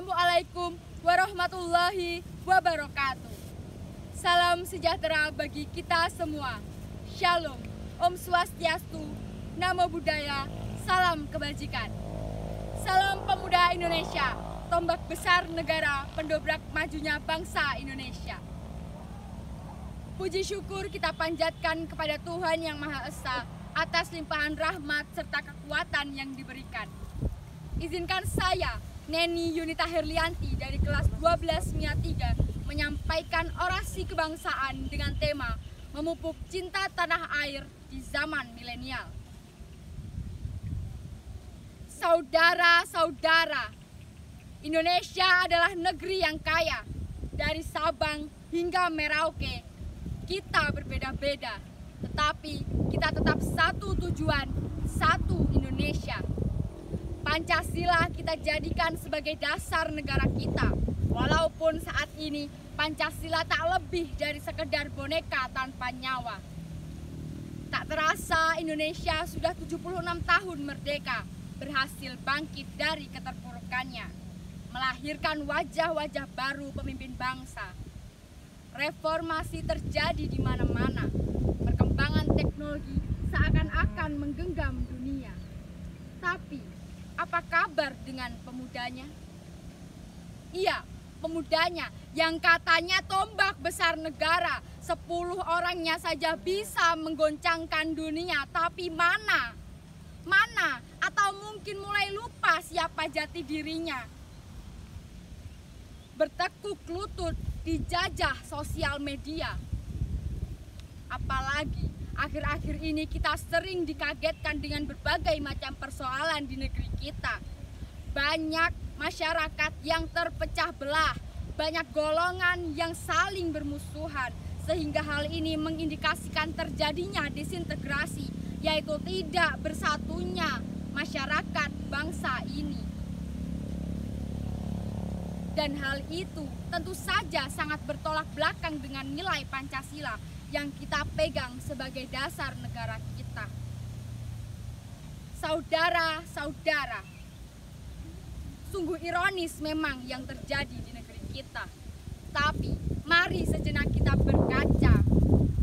Assalamualaikum warahmatullahi wabarakatuh. Salam sejahtera bagi kita semua. Shalom, Om Swastiastu, Namo Buddhaya, salam kebajikan. Salam pemuda Indonesia, tombak besar negara, pendobrak majunya bangsa Indonesia. Puji syukur kita panjatkan kepada Tuhan Yang Maha Esa atas limpahan rahmat serta kekuatan yang diberikan. Izinkan saya, Neni Yunita Herlianti dari kelas 12 MIA 3 menyampaikan orasi kebangsaan dengan tema memupuk cinta tanah air di zaman milenial. Saudara-saudara, Indonesia adalah negeri yang kaya. Dari Sabang hingga Merauke, kita berbeda-beda, tetapi kita tetap satu tujuan, satu Indonesia. Pancasila kita jadikan sebagai dasar negara kita. Walaupun saat ini Pancasila tak lebih dari sekedar boneka tanpa nyawa. Tak terasa Indonesia sudah 76 tahun merdeka, berhasil bangkit dari keterpurukannya, melahirkan wajah-wajah baru pemimpin bangsa. Reformasi terjadi di mana-mana. Perkembangan teknologi seakan-akan menggenggam dunia. Tapi apa kabar dengan pemudanya? Iya, pemudanya yang katanya tombak besar negara, 10 orangnya saja bisa menggoncangkan dunia. Tapi mana? Mana? Atau mungkin mulai lupa siapa jati dirinya? Bertekuk lutut dijajah sosial media. Apalagi akhir-akhir ini kita sering dikagetkan dengan berbagai macam persoalan di negeri kita. Banyak masyarakat yang terpecah belah, banyak golongan yang saling bermusuhan, sehingga hal ini mengindikasikan terjadinya disintegrasi, yaitu tidak bersatunya masyarakat bangsa ini. Dan hal itu tentu saja sangat bertolak belakang dengan nilai Pancasila yang kita pegang sebagai dasar negara kita. Saudara-saudara, sungguh ironis memang yang terjadi di negeri kita. Tapi mari sejenak kita berkaca.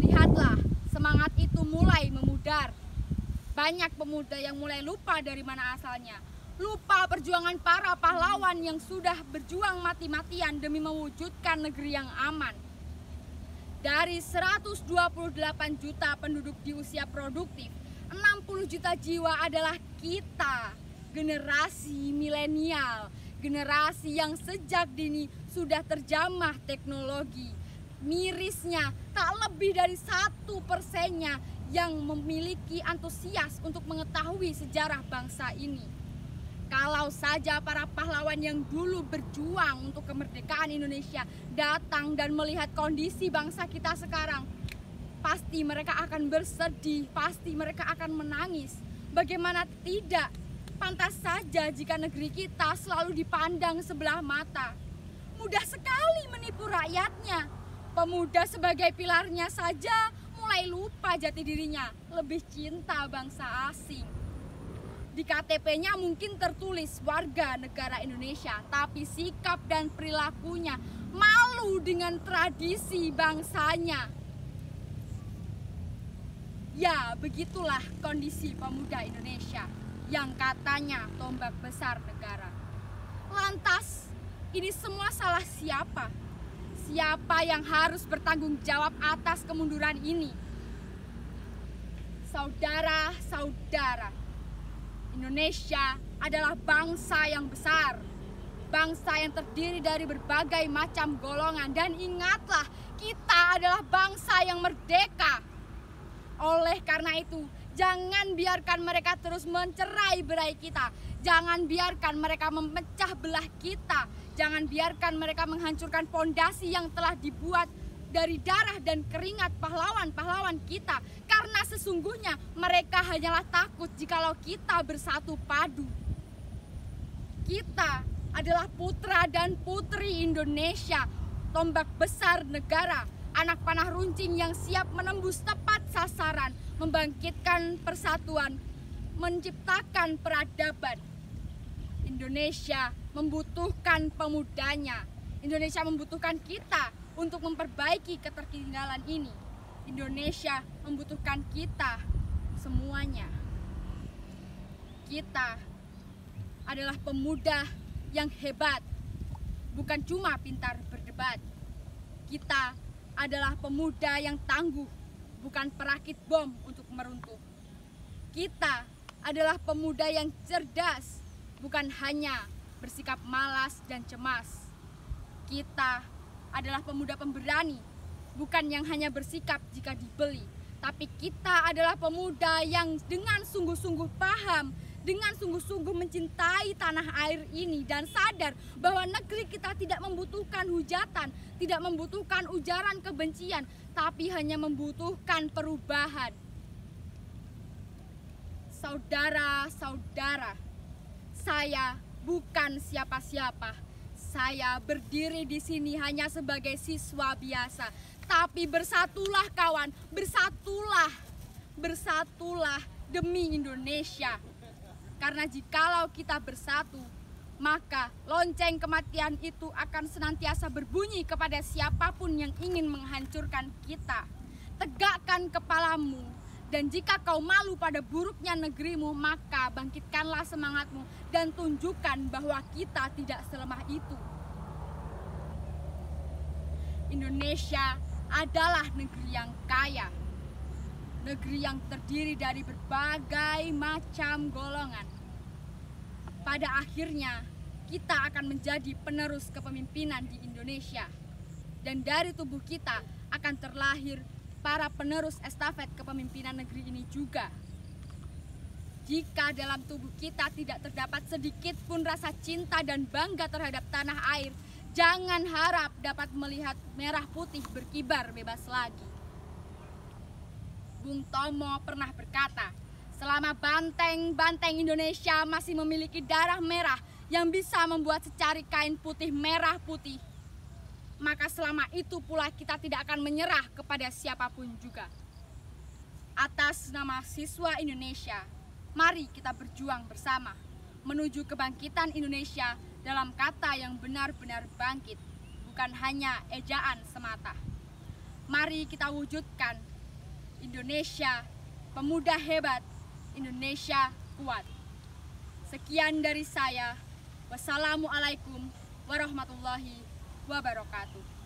Lihatlah, semangat itu mulai memudar. Banyak pemuda yang mulai lupa dari mana asalnya. Lupa perjuangan para pahlawan yang sudah berjuang mati-matian demi mewujudkan negeri yang aman. Dari 128 juta penduduk di usia produktif, 60 juta jiwa adalah kita, generasi milenial, generasi yang sejak dini sudah terjamah teknologi. Mirisnya tak lebih dari 1%-nya yang memiliki antusias untuk mengetahui sejarah bangsa ini. Kalau saja para pahlawan yang dulu berjuang untuk kemerdekaan Indonesia datang dan melihat kondisi bangsa kita sekarang, pasti mereka akan bersedih, pasti mereka akan menangis. Bagaimana tidak? Pantas saja jika negeri kita selalu dipandang sebelah mata. Mudah sekali menipu rakyatnya. Pemuda sebagai pilarnya saja mulai lupa jati dirinya, lebih cinta bangsa asing. Di KTP-nya mungkin tertulis warga negara Indonesia, tapi sikap dan perilakunya malu dengan tradisi bangsanya. Ya, begitulah kondisi pemuda Indonesia yang katanya tombak besar negara. Lantas, ini semua salah siapa? Siapa yang harus bertanggung jawab atas kemunduran ini? Saudara-saudara, Indonesia adalah bangsa yang besar, bangsa yang terdiri dari berbagai macam golongan, dan ingatlah, kita adalah bangsa yang merdeka. Oleh karena itu, jangan biarkan mereka terus mencerai-berai kita, jangan biarkan mereka memecah belah kita, jangan biarkan mereka menghancurkan fondasi yang telah dibuat dari darah dan keringat pahlawan-pahlawan kita. Karena sesungguhnya mereka hanyalah takut jikalau kita bersatu padu. Kita adalah putra dan putri Indonesia, tombak besar negara, anak panah runcing yang siap menembus tepat sasaran, membangkitkan persatuan, menciptakan peradaban. Indonesia membutuhkan pemudanya. Indonesia membutuhkan kita untuk memperbaiki ketertinggalan ini. Indonesia membutuhkan kita semuanya. Kita adalah pemuda yang hebat, bukan cuma pintar berdebat. Kita adalah pemuda yang tangguh, bukan perakit bom untuk meruntuh. Kita adalah pemuda yang cerdas, bukan hanya bersikap malas dan cemas. Kita adalah pemuda pemberani, bukan yang hanya bersikap jika dibeli. Tapi kita adalah pemuda yang dengan sungguh-sungguh paham, dengan sungguh-sungguh mencintai tanah air ini dan sadar bahwa negeri kita tidak membutuhkan hujatan, tidak membutuhkan ujaran kebencian, tapi hanya membutuhkan perubahan. Saudara-saudara, saya bukan siapa-siapa. Saya berdiri di sini hanya sebagai siswa biasa. Tapi bersatulah kawan, bersatulah. Bersatulah demi Indonesia. Karena jikalau kita bersatu, maka lonceng kematian itu akan senantiasa berbunyi kepada siapapun yang ingin menghancurkan kita. Tegakkan kepalamu, dan jika kau malu pada buruknya negerimu, maka bangkitkanlah semangatmu dan tunjukkan bahwa kita tidak selemah itu. Indonesia adalah negeri yang kaya, negeri yang terdiri dari berbagai macam golongan. Pada akhirnya, kita akan menjadi penerus kepemimpinan di Indonesia. Dan dari tubuh kita akan terlahir para penerus estafet kepemimpinan negeri ini juga. Jika dalam tubuh kita tidak terdapat sedikit pun rasa cinta dan bangga terhadap tanah air, jangan harap dapat melihat merah putih berkibar bebas lagi. Bung Tomo pernah berkata, selama banteng-banteng Indonesia masih memiliki darah merah yang bisa membuat secari kain putih merah putih, maka selama itu pula kita tidak akan menyerah kepada siapapun juga. Atas nama siswa Indonesia, mari kita berjuang bersama menuju kebangkitan Indonesia dalam kata yang benar-benar bangkit, bukan hanya ejaan semata. Mari kita wujudkan Indonesia pemuda hebat, Indonesia kuat. Sekian dari saya. Wassalamualaikum warahmatullahi wabarakatuh.